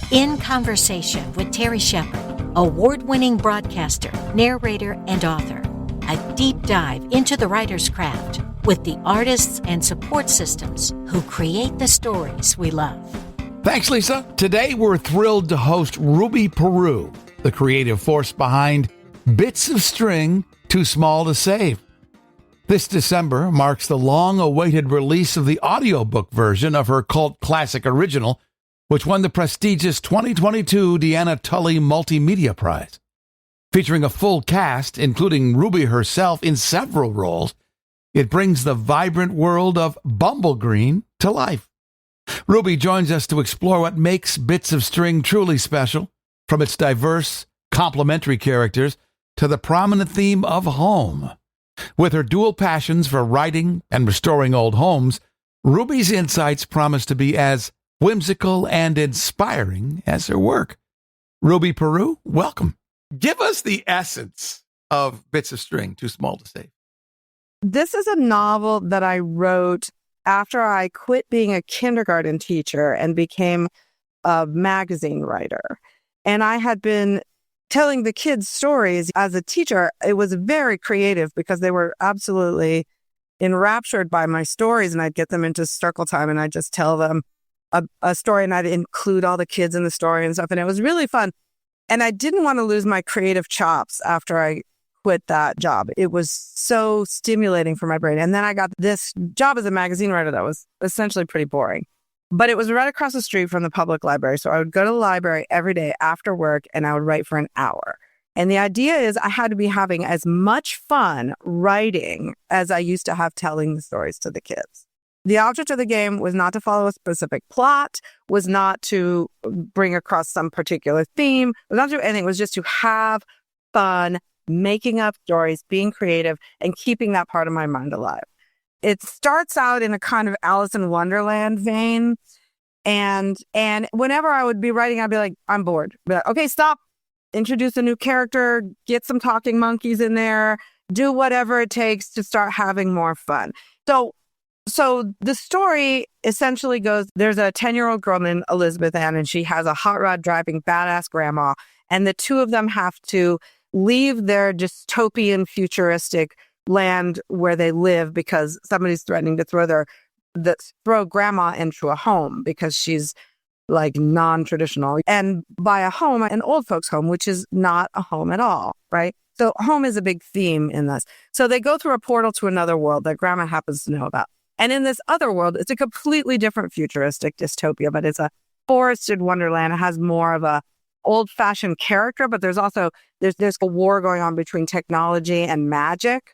In Conversation with Terry Shepard, award-winning broadcaster, narrator, and author. A deep dive into the writer's craft with the artists and support systems who create the stories we love. Thanks, Lisa. Today, we're thrilled to host Ruby Peru, the creative force behind Bits of String Too Small to Save. This December marks the long-awaited release of the audiobook version of her cult classic original, which won the prestigious 2022 Deanna Tully Multimedia Prize. Featuring a full cast, including Ruby herself in several roles, it brings the vibrant world of Bumblegreen to life. Ruby joins us to explore what makes Bits of String truly special, from its diverse, complementary characters to the prominent theme of home. With her dual passions for writing and restoring old homes, Ruby's insights promise to be as whimsical and inspiring as her work. Ruby Peru, welcome. Give us the essence of Bits of String Too Small to Save. This is a novel that I wrote after I quit being a kindergarten teacher and became a magazine writer. And I had been telling the kids stories as a teacher. It was very creative because they were absolutely enraptured by my stories, and I'd get them into circle time and I'd just tell them a story, and I'd include all the kids in the story and stuff. And it was really fun. And I didn't want to lose my creative chops after I quit that job. It was so stimulating for my brain. And then I got this job as a magazine writer that was essentially pretty boring. But it was right across the street from the public library. So I would go to the library every day after work and I would write for an hour. And the idea is I had to be having as much fun writing as I used to have telling the stories to the kids. The object of the game was not to follow a specific plot, was not to bring across some particular theme, was not to do anything. It was just to have fun, making up stories, being creative, and keeping that part of my mind alive. It starts out in a kind of Alice in Wonderland vein. And whenever I would be writing, I'd be like, I'm bored. Be like, okay, stop. Introduce a new character, get some talking monkeys in there, do whatever it takes to start having more fun. So the story essentially goes, there's a 10-year-old girl named Elizabeth Ann, and she has a hot rod driving badass grandma. And the two of them have to leave their dystopian futuristic land where they live because somebody's threatening to throw grandma into a home because she's like non-traditional, and buy a home, an old folks home, which is not a home at all, right? So home is a big theme in this. So they go through a portal to another world that grandma happens to know about. And in this other world, it's a completely different futuristic dystopia, but it's a forested wonderland. It has more of a old-fashioned character, but there's also, there's a war going on between technology and magic.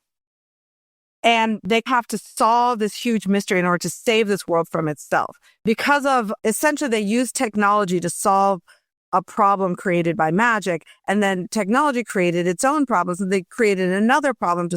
And they have to solve this huge mystery in order to save this world from itself. Because of, essentially, they use technology to solve a problem created by magic, and then technology created its own problems, and they created another problem,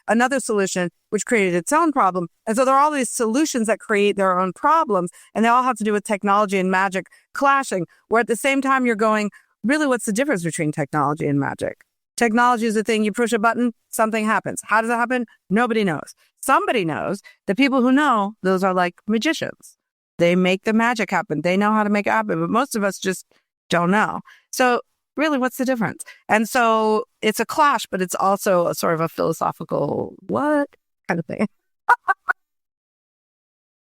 another solution, which created its own problem. And so there are all these solutions that create their own problems, and they all have to do with technology and magic clashing, where at the same time you're going, really, what's the difference between technology and magic? Technology is the thing, you push a button, something happens. How does it happen? Nobody knows. Somebody knows. The people who know, those are like magicians. They make the magic happen. They know how to make it happen, but most of us just don't know. So really, what's the difference? And so it's a clash, but it's also a sort of a philosophical, what kind of thing.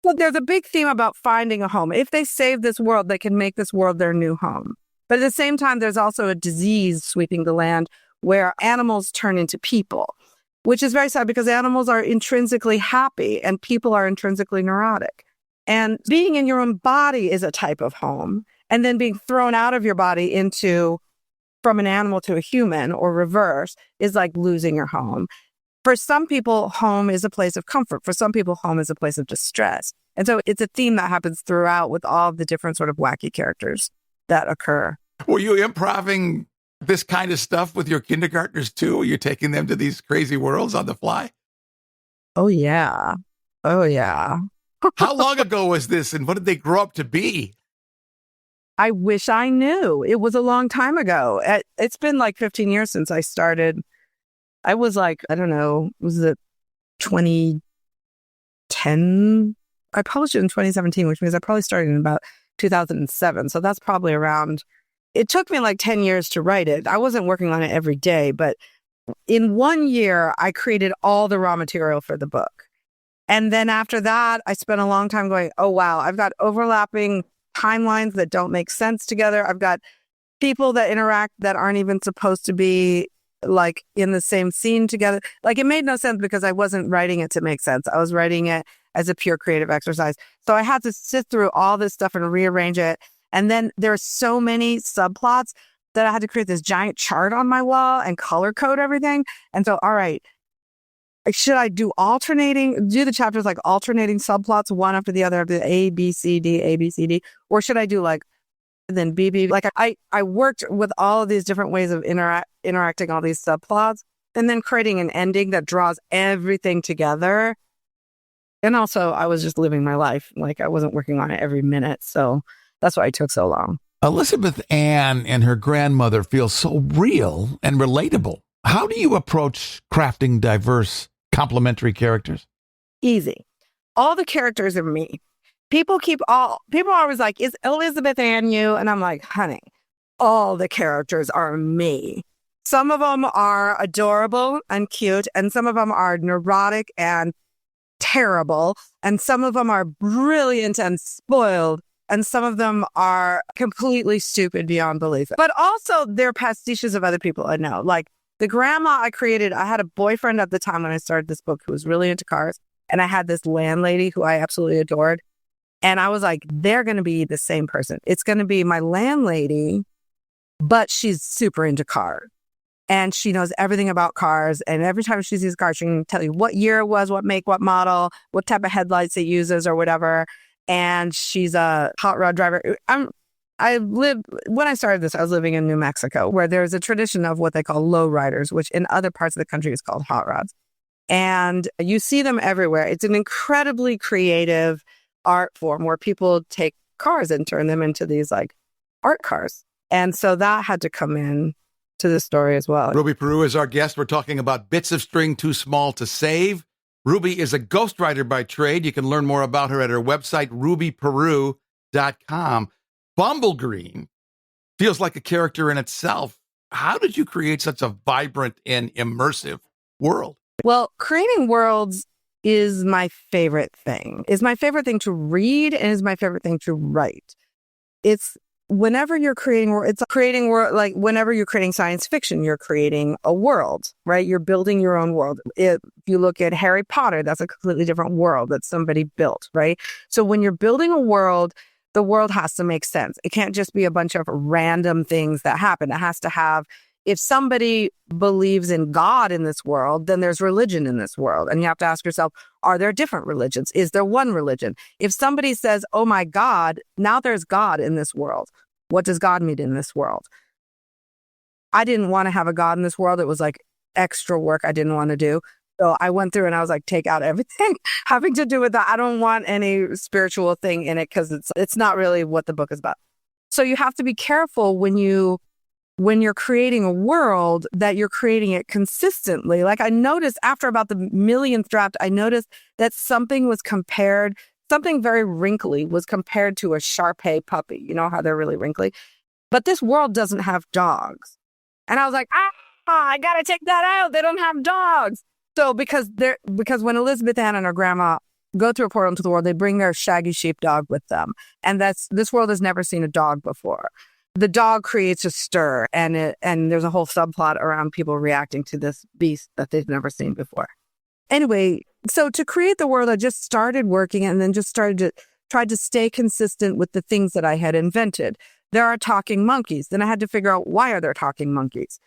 So there's a big theme about finding a home. If they save this world, they can make this world their new home. But at the same time, there's also a disease sweeping the land where animals turn into people, which is very sad because animals are intrinsically happy and people are intrinsically neurotic. And being in your own body is a type of home. And then being thrown out of your body from an animal to a human or reverse is like losing your home. For some people, home is a place of comfort. For some people, home is a place of distress. And so it's a theme that happens throughout with all the different sort of wacky characters that occur. Were you improvising this kind of stuff with your kindergartners too? Were you taking them to these crazy worlds on the fly? Oh, yeah. Oh, yeah. How long ago was this, and what did they grow up to be? I wish I knew. It was a long time ago. It's been like 15 years since I started. I was like, I don't know, was it 2010? I published it in 2017, which means I probably started in about 2007. So that's probably around, it took me like 10 years to write it. I wasn't working on it every day, but in 1 year, I created all the raw material for the book. And then after that, I spent a long time going, oh, wow, I've got overlapping timelines that don't make sense together. I've got people that interact that aren't even supposed to be like in the same scene together. Like it made no sense because I wasn't writing it to make sense. I was writing it as a pure creative exercise. So I had to sit through all this stuff and rearrange it. And then there are so many subplots that I had to create this giant chart on my wall and color code everything. And so, all right, should I do the chapters like alternating subplots, one after the other, after the A, B, C, D, or should I do like, then B, B? Like I worked with all of these different ways of interacting all these subplots and then creating an ending that draws everything together. And also I was just living my life. Like I wasn't working on it every minute. So that's why it took so long. Elizabeth Ann and her grandmother feel so real and relatable. How do you approach crafting diverse, complementary characters? Easy. All the characters are me. People are always like, is Elizabeth Ann you? And I'm like, honey, all the characters are me. Some of them are adorable and cute, and some of them are neurotic and terrible, and some of them are brilliant and spoiled, and some of them are completely stupid beyond belief. But also they're pastiches of other people I know. Like the grandma I created, I had a boyfriend at the time when I started this book who was really into cars, and I had this landlady who I absolutely adored. And I was like, they're going to be the same person. It's going to be my landlady, but she's super into cars. And she knows everything about cars. And every time she sees a car, she can tell you what year it was, what make, what model, what type of headlights it uses or whatever. And she's a hot rod driver. When I started this, I was living in New Mexico, where there's a tradition of what they call low riders, which in other parts of the country is called hot rods. And you see them everywhere. It's an incredibly creative art form where people take cars and turn them into these like art cars. And so that had to come in to the story as well. Ruby Peru is our guest. We're talking about Bits of String Too Small to Save. Ruby is a ghostwriter by trade. You can learn more about her at her website, rubyperu.com. Bumble Green feels like a character in itself. How did you create such a vibrant and immersive world? Well, creating worlds is my favorite thing. Is my favorite thing to read and is my favorite thing to write. It's whenever you're creating, like whenever you're creating science fiction, you're creating a world, right? You're building your own world. If you look at Harry Potter, that's a completely different world that somebody built, right? So when you're building a world, the world has to make sense. It can't just be a bunch of random things that happen. It has to have, if somebody believes in God in this world, then there's religion in this world. And you have to ask yourself, are there different religions? Is there one religion? If somebody says, oh my God, now there's God in this world. What does God mean in this world? I didn't want to have a God in this world. It was like extra work I didn't want to do. So I went through and I was like, take out everything having to do with that. I don't want any spiritual thing in it because it's not really what the book is about. So you have to be careful when you're creating a world that you're creating it consistently. Like I noticed after about the millionth draft, I noticed that something very wrinkly was compared to a Shar-Pei puppy. You know how they're really wrinkly? But this world doesn't have dogs. And I was like, I got to take that out. They don't have dogs. So because when Elizabeth Ann and her grandma go through a portal into the world, they bring their shaggy sheepdog with them. And this world has never seen a dog before. The dog creates a stir, and there's a whole subplot around people reacting to this beast that they've never seen before. Anyway, so to create the world, I just started working and then just tried to stay consistent with the things that I had invented. There are talking monkeys. Then I had to figure out, why are there talking monkeys?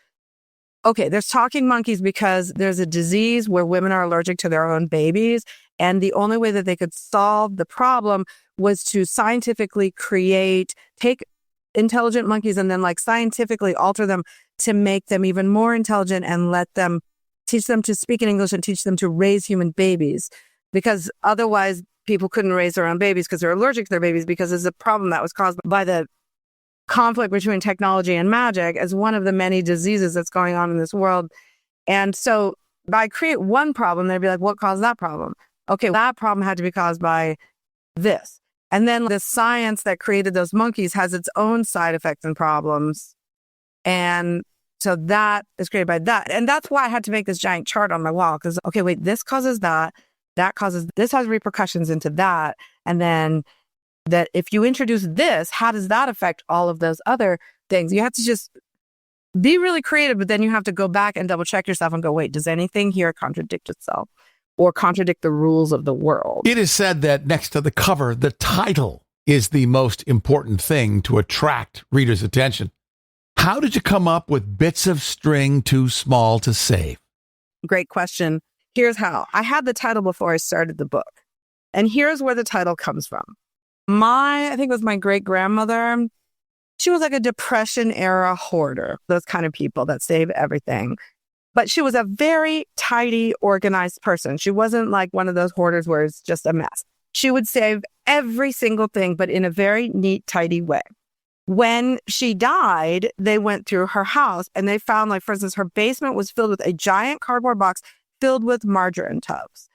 Okay, there's talking monkeys because there's a disease where women are allergic to their own babies. And the only way that they could solve the problem was to scientifically take intelligent monkeys and then like scientifically alter them to make them even more intelligent and teach them to speak in English and teach them to raise human babies. Because otherwise people couldn't raise their own babies because they're allergic to their babies, because it's a problem that was caused by the conflict between technology and magic as one of the many diseases that's going on in this world. And so by create one problem, they'd be like, what caused that problem? Okay, that problem had to be caused by this. And then the science that created those monkeys has its own side effects and problems. And so that is created by that. And that's why I had to make this giant chart on my wall. Because, okay, wait, this causes that. That causes, this has repercussions into that. And then that if you introduce this, how does that affect all of those other things? You have to just be really creative, but then you have to go back and double check yourself and go, wait, does anything here contradict itself or contradict the rules of the world? It is said that next to the cover, the title is the most important thing to attract readers' attention. How did you come up with Bits of String Too Small to Save? Great question. Here's how. I had the title before I started the book. And here's where the title comes from. I think it was my great-grandmother. She was like a Depression-era hoarder, those kind of people that save everything. But she was a very tidy, organized person. She wasn't like one of those hoarders where it's just a mess. She would save every single thing, but in a very neat, tidy way. When she died, they went through her house and they found, like, for instance, her basement was filled with a giant cardboard box filled with margarine tubs.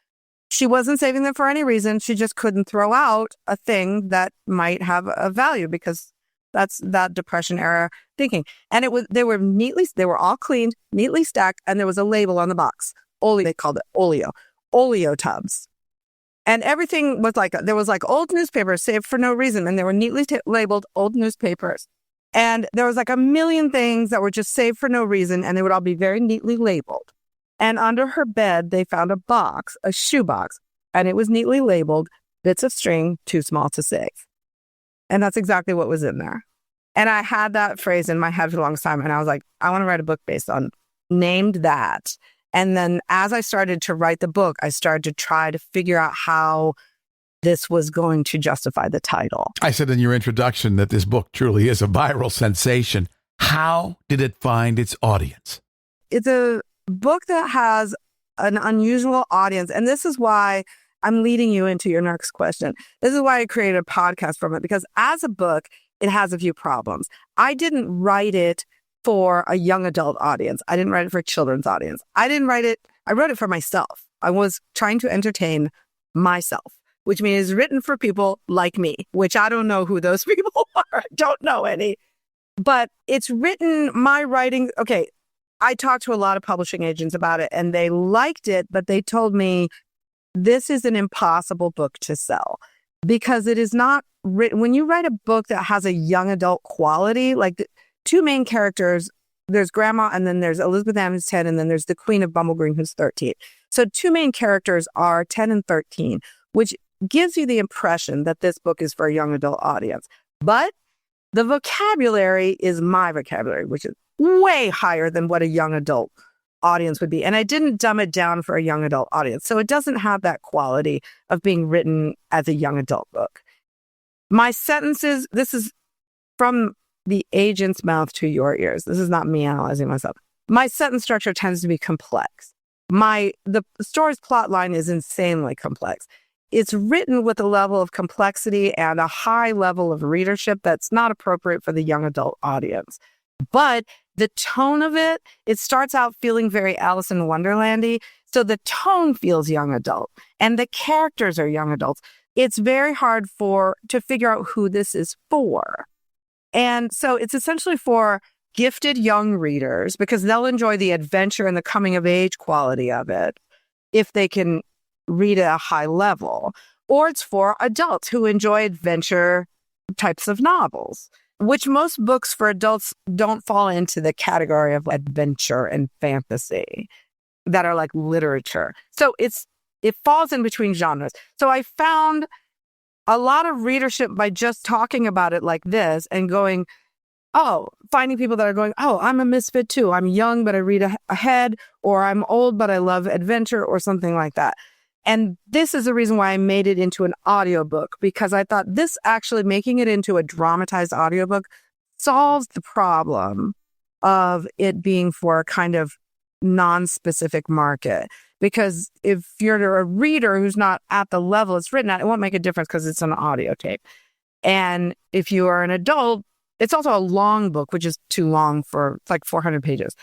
She wasn't saving them for any reason. She just couldn't throw out a thing that might have a value because that's that Depression era thinking. And they were all cleaned, neatly stacked, and there was a label on the box. They called it oleo tubs. And everything was like, there was like old newspapers saved for no reason. And they were neatly labeled old newspapers. And there was like a million things that were just saved for no reason. And they would all be very neatly labeled. And under her bed, they found a box, a shoebox, and it was neatly labeled Bits of String Too Small to Save. And that's exactly what was in there. And I had that phrase in my head for a long time. And I was like, I want to write a book based on, named that. And then as I started to write the book, I started to try to figure out how this was going to justify the title. I said in your introduction that this book truly is a viral sensation. How did it find its audience? It's a book that has an unusual audience. And this is why I'm leading you into your next question. This is why I created a podcast from it, because as a book, it has a few problems. I didn't write it for a young adult audience. I didn't write it for a children's audience. I wrote it for myself. I was trying to entertain myself, which means it's written for people like me, which I don't know who those people are. I don't know any. But it's written, my writing, okay, I talked to a lot of publishing agents about it and they liked it, but they told me this is an impossible book to sell because it is not written. When you write a book that has a young adult quality, like the two main characters, there's Grandma and then there's Elizabeth Ann who's 10 and then there's the Queen of Bumble Green who's 13. So two main characters are 10 and 13, which gives you the impression that this book is for a young adult audience. But the vocabulary is my vocabulary, which is way higher than what a young adult audience would be. And I didn't dumb it down for a young adult audience. So it doesn't have that quality of being written as a young adult book. My sentences, this is from the agent's mouth to your ears. This is not me analyzing myself. My sentence structure tends to be complex. The story's plot line is insanely complex. It's written with a level of complexity and a high level of readership that's not appropriate for the young adult audience. But the tone of it starts out feeling very Alice in Wonderland-y. So the tone feels young adult and the characters are young adults. It's very hard to figure out who this is for. And so it's essentially for gifted young readers because they'll enjoy the adventure and the coming of age quality of it if they can read at a high level. Or it's for adults who enjoy adventure types of novels, which most books for adults don't fall into the category of adventure and fantasy that are like literature. So it falls in between genres. So I found a lot of readership by just talking about it like this and going, finding people that are going, I'm a misfit too. I'm young, but I read ahead, or I'm old, but I love adventure or something like that. And this is the reason why I made it into an audiobook, because I thought this actually making it into a dramatized audiobook solves the problem of it being for a kind of non-specific market. Because if you're a reader who's not at the level it's written at, it won't make a difference because it's an audio tape. And if you are an adult, it's also a long book, which is too long for like 400 pages.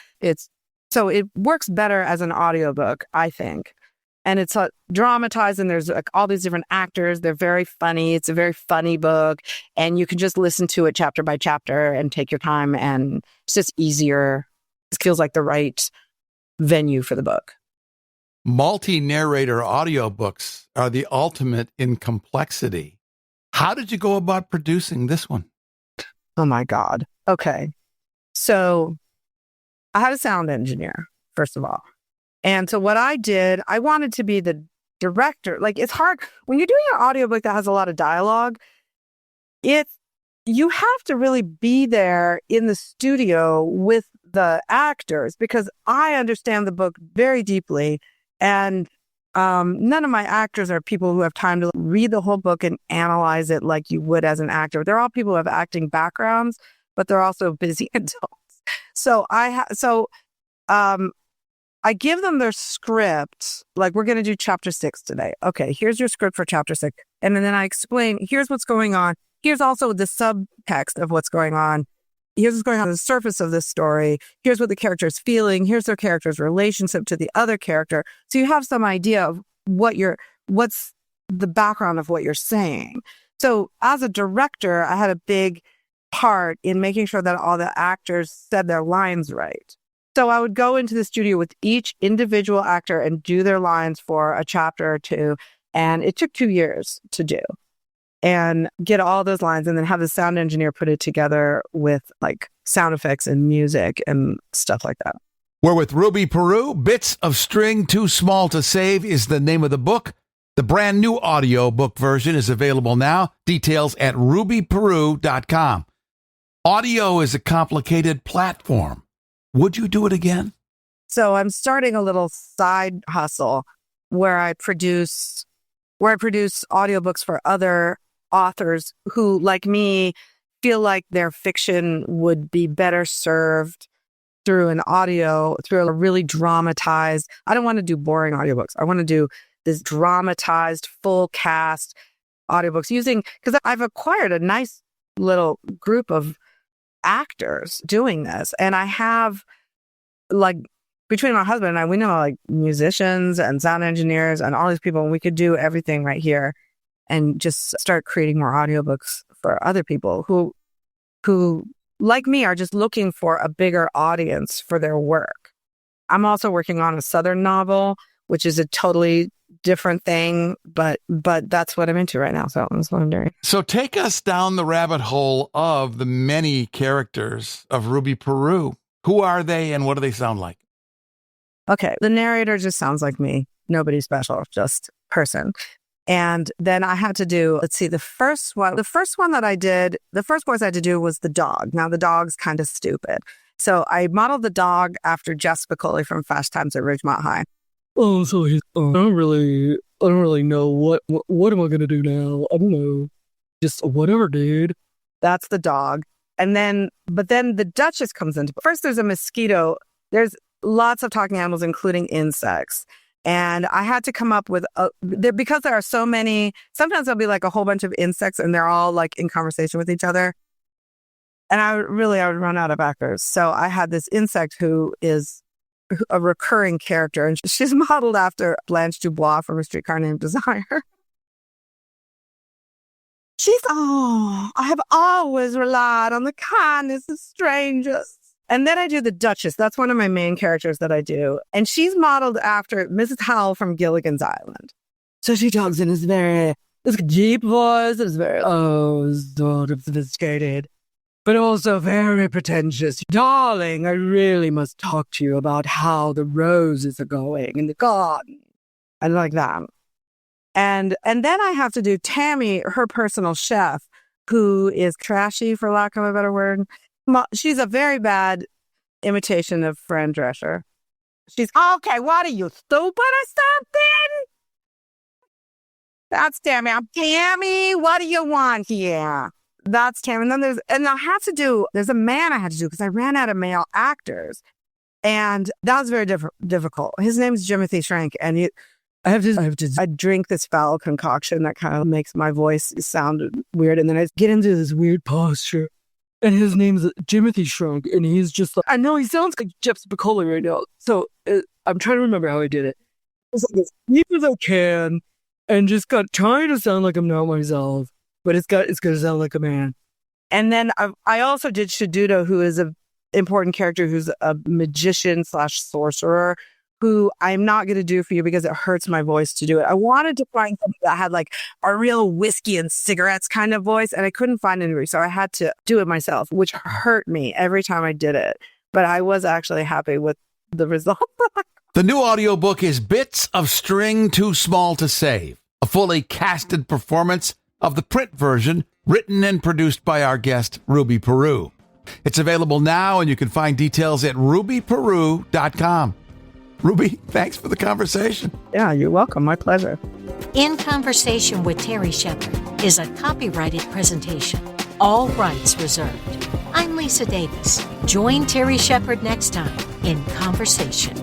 So it works better as an audiobook, I think. and it's dramatized, and there's like all these different actors. They're very funny. It's a very funny book, and you can just listen to it chapter by chapter and take your time, and it's just easier. It feels like the right venue for the book. Multi-narrator audiobooks are the ultimate in complexity. How did you go about producing this one? Oh my God. Okay. So I had a sound engineer, first of all. And so what I did, I wanted to be the director. Like, it's hard when you're doing an audiobook that has a lot of dialogue. You have to really be there in the studio with the actors, because I understand the book very deeply. And none of my actors are people who have time to read the whole book and analyze it like you would as an actor. They're all people who have acting backgrounds, but they're also busy adults. So I give them their script, like, we're going to do chapter 6 today. Okay, here's your script for chapter 6. And then I explain, here's what's going on. Here's also the subtext of what's going on. Here's what's going on the surface of this story. Here's what the character is feeling. Here's their character's relationship to the other character. So you have some idea of what's the background of what you're saying. So as a director, I had a big part in making sure that all the actors said their lines right. So I would go into the studio with each individual actor and do their lines for a chapter or two. And it took 2 years to do and get all those lines, and then have the sound engineer put it together with like sound effects and music and stuff like that. We're with Ruby Peru. Bits of String Too Small to Save is the name of the book. The brand new audiobook version is available now. Details at rubyperu.com. Audio is a complicated platform. Would you do it again? So I'm starting a little side hustle where I produce audiobooks for other authors who, like me, feel like their fiction would be better served through a really dramatized. I don't want to do boring audiobooks. I want to do this dramatized, full cast audiobooks because I've acquired a nice little group of actors doing this. And I have, like, between my husband and I, we know like musicians and sound engineers and all these people, and we could do everything right here and just start creating more audiobooks for other people who like me are just looking for a bigger audience for their work. I'm also working on a Southern novel, which is a totally different thing, but that's what I'm into right now. So that's what I'm doing. So take us down the rabbit hole of the many characters of Ruby Peru. Who are they and what do they sound like? Okay, the narrator just sounds like me. Nobody special, just person. And then I had to do, the first voice I had to do was the dog. Now the dog's kind of stupid. So I modeled the dog after Jess Spicoli from Fast Times at Ridgemont High. Oh, so he's, I don't really know what am I going to do now? I don't know. Just whatever, dude. That's the dog. But then the Duchess comes into, first there's a mosquito. There's lots of talking animals, including insects. And I had to come up with, because there are so many, sometimes there'll be like a whole bunch of insects and they're all like in conversation with each other. And I would run out of actors. So I had this insect who is a recurring character, and she's modeled after Blanche Dubois from A Streetcar Named Desire. I have always relied on the kindness of strangers. And then I do the Duchess. That's one of my main characters that I do. And she's modeled after Mrs. Howell from Gilligan's Island. So she talks in this deep voice. It's very, sort of sophisticated, but also very pretentious. Darling, I really must talk to you about how the roses are going in the garden. And like that. And then I have to do Tammy, her personal chef, who is trashy, for lack of a better word. She's a very bad imitation of Fran Drescher. She's, okay, what are you, stupid or something? That's Tammy. I'm Tammy, what do you want here? That's Tammy. And then there's a man I had to do because I ran out of male actors. And that was very difficult. His name is Jimothy Shrank. And I drink this foul concoction that kind of makes my voice sound weird. And then I get into this weird posture. And his name's Jimothy Shrunk, and he's just like, I know he sounds like Jeff Spicoli right now. So I'm trying to remember how I did it. just like as deep as I can, and just got trying to sound like I'm not myself, but it's gonna sound like a man. And then I also did Shadudo, who is a important character, who's a magician / sorcerer, who I'm not going to do for you because it hurts my voice to do it. I wanted to find something that had like a real whiskey and cigarettes kind of voice, and I couldn't find anybody. So I had to do it myself, which hurt me every time I did it. But I was actually happy with the result. The new audiobook is Bits of String Too Small to Save, a fully casted performance of the print version written and produced by our guest, Ruby Peru. It's available now, and you can find details at rubyperu.com. Ruby, thanks for the conversation. Yeah, you're welcome. My pleasure. In Conversation with Terry Shepard is a copyrighted presentation. All rights reserved. I'm Lisa Davis. Join Terry Shepard next time in Conversation.